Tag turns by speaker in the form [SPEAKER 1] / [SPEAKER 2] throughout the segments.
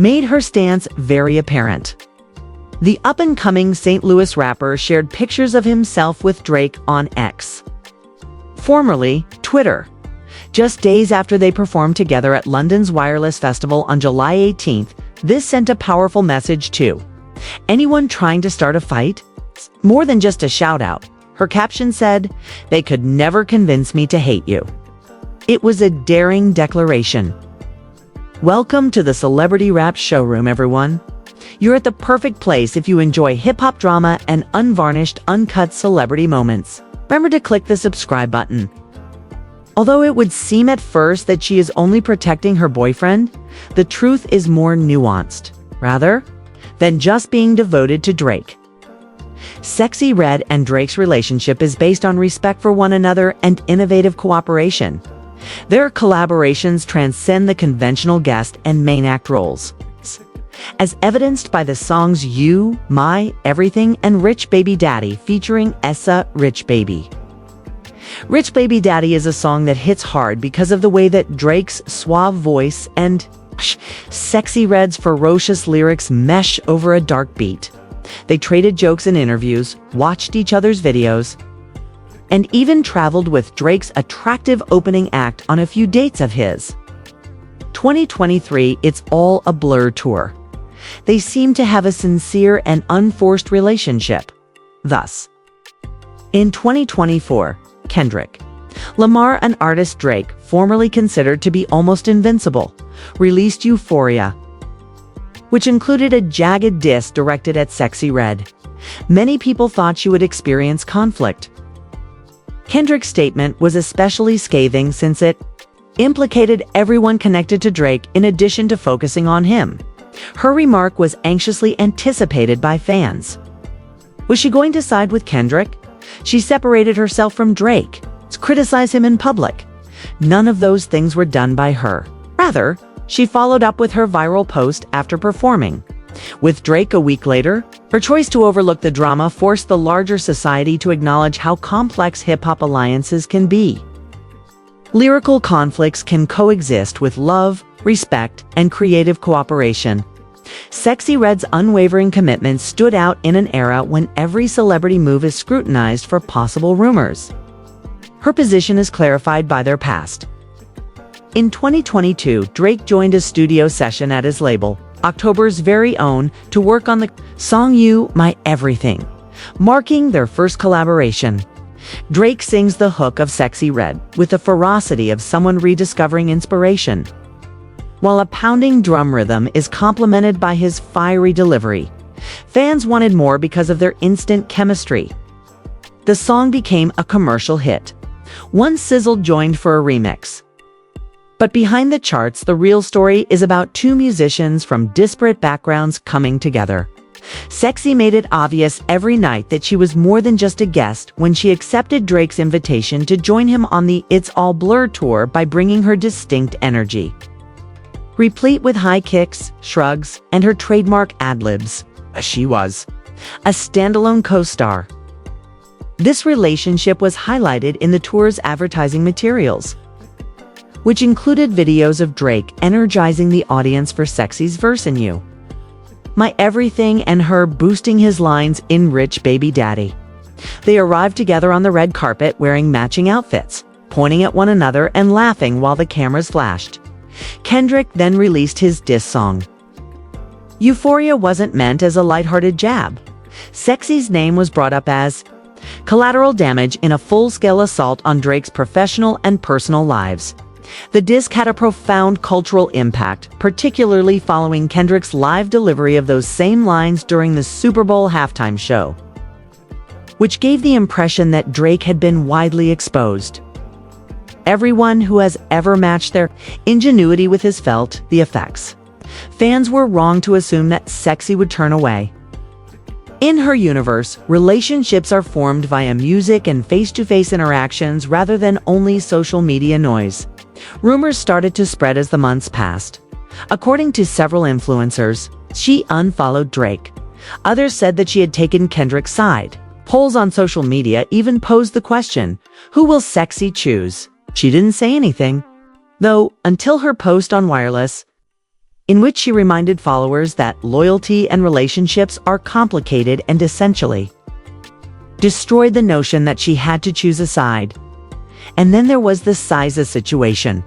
[SPEAKER 1] made her stance very apparent. The up-and-coming St. Louis rapper shared pictures of himself with Drake on X, formerly Twitter, just days after they performed together at London's Wireless Festival on July 18th. This sent a powerful message to anyone trying to start a fight. More than just a shout-out, her caption said, "They could never convince me to hate you." It was a daring declaration. Welcome to the Celebrity Rap Showroom, everyone. You're at the perfect place if you enjoy hip-hop drama and unvarnished, uncut celebrity moments. Remember to click the subscribe button. Although it would seem at first that she is only protecting her boyfriend, the truth is more nuanced, rather than just being devoted to Drake. Sexyy Red and Drake's relationship is based on respect for one another and innovative cooperation. Their collaborations transcend the conventional guest and main act roles, as evidenced by the songs You, My, Everything, and Rich Baby Daddy featuring Essa Rich Baby. Rich Baby Daddy is a song that hits hard because of the way that Drake's suave voice and Sexyy Red's ferocious lyrics mesh over a dark beat. They traded jokes in interviews, watched each other's videos, and even traveled with Drake's attractive opening act on a few dates of his. 2023, It's All a Blur tour. They seem to have a sincere and unforced relationship. Thus, in 2024, Kendrick Lamar and artist Drake, formerly considered to be almost invincible, released Euphoria, which included a jagged diss directed at Sexyy Red. Many people thought she would experience conflict. Kendrick's statement was especially scathing since it implicated everyone connected to Drake in addition to focusing on him. Her remark was anxiously anticipated by fans. Was she going to side with Kendrick? She separated herself from Drake, criticized him in public. None of those things were done by her. Rather, she followed up with her viral post after performing with Drake a week later. Her choice to overlook the drama forced the larger society to acknowledge how complex hip-hop alliances can be. Lyrical conflicts can coexist with love, respect, and creative cooperation. Sexyy Red's unwavering commitment stood out in an era when every celebrity move is scrutinized for possible rumors. Her position is clarified by their past. In 2022, Drake joined a studio session at his label, October's very own, to work on the song You, My Everything, marking their first collaboration. Drake sings the hook of Sexyy Red with the ferocity of someone rediscovering inspiration, while a pounding drum rhythm is complemented by his fiery delivery. Fans wanted more because of their instant chemistry. The song became a commercial hit. One Sizzle joined for a remix. But behind the charts, the real story is about two musicians from disparate backgrounds coming together. Sexyy made it obvious every night that she was more than just a guest when she accepted Drake's invitation to join him on the It's All Blur tour by bringing her distinct energy, replete with high kicks, shrugs, and her trademark ad-libs. She was a standalone co-star. This relationship was highlighted in the tour's advertising materials, which included videos of Drake energizing the audience for Sexy's verse in You, My Everything, and her boosting his lines in Rich Baby Daddy. They arrived together on the red carpet wearing matching outfits, pointing at one another and laughing while the cameras flashed. Kendrick then released his diss song. Euphoria wasn't meant as a lighthearted jab. Sexy's name was brought up as collateral damage in a full-scale assault on Drake's professional and personal lives. The disc had a profound cultural impact, particularly following Kendrick's live delivery of those same lines during the Super Bowl halftime show, which gave the impression that Drake had been widely exposed. Everyone who has ever matched their ingenuity with his felt the effects. Fans were wrong to assume that Sexyy would turn away. In her universe, relationships are formed via music and face-to-face interactions rather than only social media noise. Rumors started to spread as the months passed. According to several influencers, she unfollowed Drake. Others said that she had taken Kendrick's side. Polls on social media even posed the question, who will Sexyy choose? She didn't say anything, though, until her post on Wireless. in which she reminded followers that loyalty and relationships are complicated and essentially destroyed the notion that she had to choose a side. And then there was the SZA situation.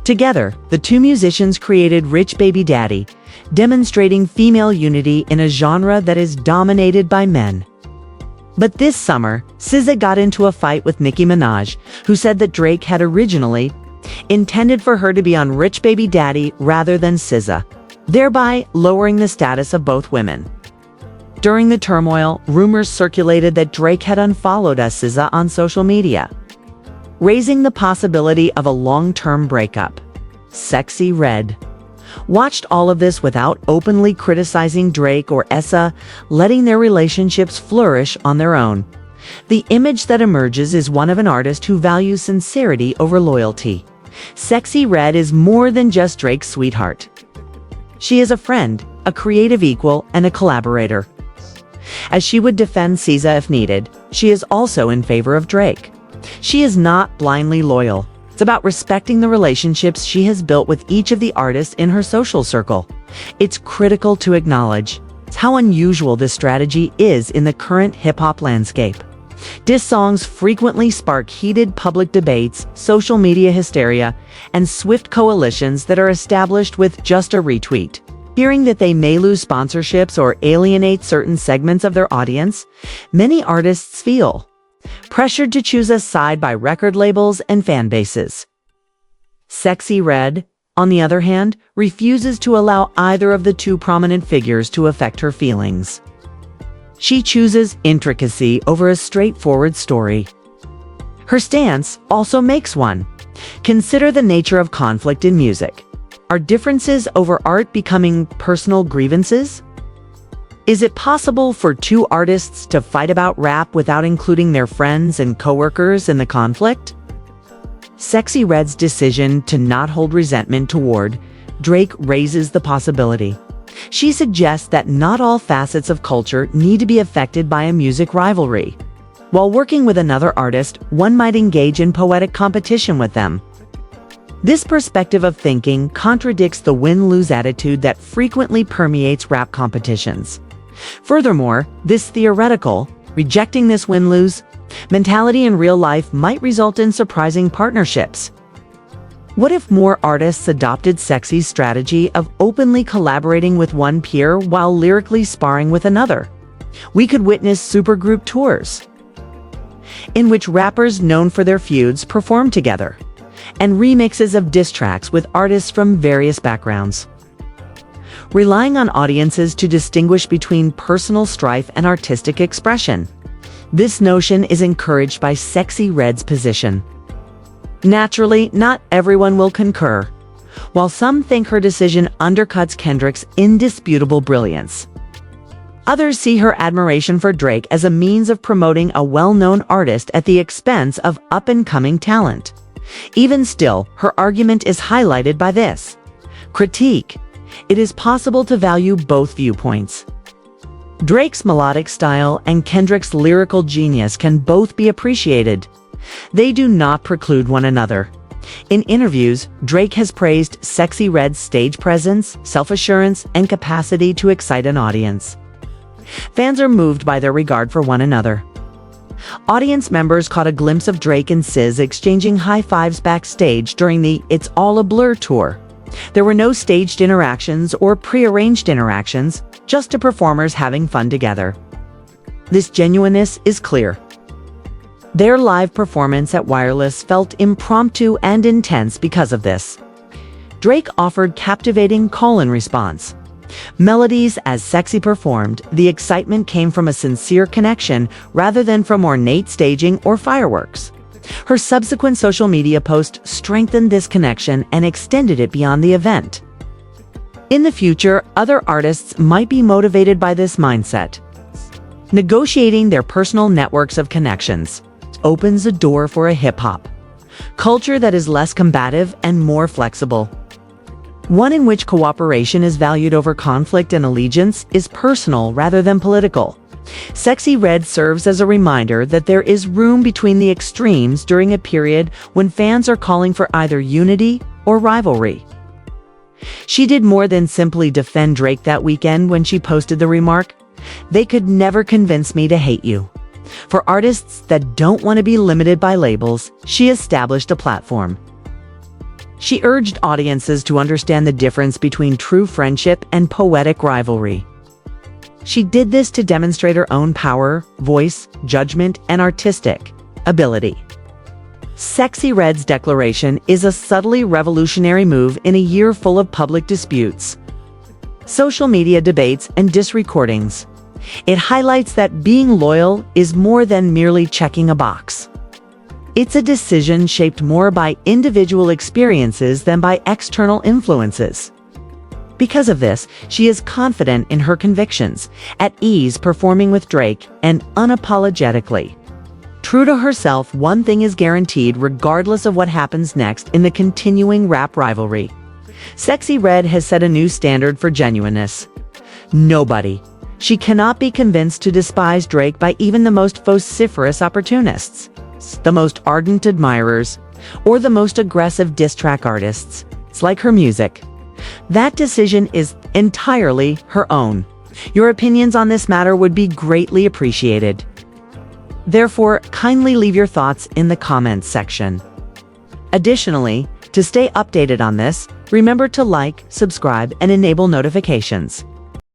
[SPEAKER 1] Together, the two musicians created Rich Baby Daddy, demonstrating female unity in a genre that is dominated by men. But this summer, SZA got into a fight with Nicki Minaj, who said that Drake had originally intended for her to be on Rich Baby Daddy rather than SZA, thereby lowering the status of both women. During the turmoil, rumors circulated that Drake had unfollowed SZA on social media, raising the possibility of a long-term breakup. Sexyy Red watched all of this without openly criticizing Drake or SZA, letting their relationships flourish on their own. The image that emerges is one of an artist who values sincerity over loyalty. Sexyy Red is more than just Drake's sweetheart. She is a friend, a creative equal, and a collaborator. As she would defend SZA if needed, she is also in favor of Drake. She is not blindly loyal. It's about respecting the relationships she has built with each of the artists in her social circle. It's critical to acknowledge how unusual this strategy is in the current hip-hop landscape. Diss songs frequently spark heated public debates, social media hysteria, and swift coalitions that are established with just a retweet. Fearing that they may lose sponsorships or alienate certain segments of their audience, many artists feel pressured to choose a side by record labels and fan bases. Sexyy Red, on the other hand, refuses to allow either of the two prominent figures to affect her feelings. She chooses intricacy over a straightforward story. Her stance also makes one. Consider the nature of conflict in music. Are differences over art becoming personal grievances? Is it possible for two artists to fight about rap without including their friends and coworkers in the conflict? Sexyy Red's decision to not hold resentment toward Drake raises the possibility. She suggests that not all facets of culture need to be affected by a music rivalry. While working with another artist, one might engage in poetic competition with them. This perspective of thinking contradicts the win-lose attitude that frequently permeates rap competitions. Furthermore, this theoretical, rejecting this win-lose mentality in real life might result in surprising partnerships. What if more artists adopted Sexy's strategy of openly collaborating with one peer while lyrically sparring with another? We could witness supergroup tours, in which rappers known for their feuds perform together, and remixes of diss tracks with artists from various backgrounds. Relying on audiences to distinguish between personal strife and artistic expression. This notion is encouraged by Sexyy Red's position. Naturally, not everyone will concur. While some think her decision undercuts Kendrick's indisputable brilliance, others see her admiration for Drake as a means of promoting a well-known artist at the expense of up-and-coming talent. Even still, her argument is highlighted by this critique. It is possible to value both viewpoints. Drake's melodic style and Kendrick's lyrical genius can both be appreciated. They do not preclude one another. In interviews, Drake has praised Sexyy Red's stage presence, self-assurance, and capacity to excite an audience. Fans are moved by their regard for one another. Audience members caught a glimpse of Drake and SZA exchanging high fives backstage during the It's All a Blur tour. There were no staged interactions or pre-arranged interactions, just the performers having fun together. This genuineness is clear. Their live performance at Wireless felt impromptu and intense because of this. Drake offered captivating call-in response. Melodies as Sexy performed, the excitement came from a sincere connection rather than from ornate staging or fireworks. Her subsequent social media post strengthened this connection and extended it beyond the event. In the future, other artists might be motivated by this mindset. Negotiating their personal networks of connections opens a door for a hip-hop culture that is less combative and more flexible. One in which cooperation is valued over conflict and allegiance is personal rather than political. Sexyy Red serves as a reminder that there is room between the extremes during a period when fans are calling for either unity or rivalry. She did more than simply defend Drake that weekend when she posted the remark, "They could never convince me to hate you." For artists that don't want to be limited by labels, she established a platform. She urged audiences to understand the difference between true friendship and poetic rivalry. She did this to demonstrate her own power, voice, judgment, and artistic ability. Sexyy Red's declaration is a subtly revolutionary move in a year full of public disputes, social media debates, and disrecordings. It highlights that being loyal is more than merely checking a box. It's a decision shaped more by individual experiences than by external influences. Because of this, she is confident in her convictions, at ease performing with Drake, and unapologetically true to herself. One thing is guaranteed regardless of what happens next in the continuing rap rivalry. Sexyy Red has set a new standard for genuineness. She cannot be convinced to despise Drake by even the most vociferous opportunists, the most ardent admirers, or the most aggressive diss track artists. It's like her music. That decision is entirely her own. Your opinions on this matter would be greatly appreciated. Therefore, kindly leave your thoughts in the comments section. Additionally, to stay updated on this, remember to like, subscribe, and enable notifications.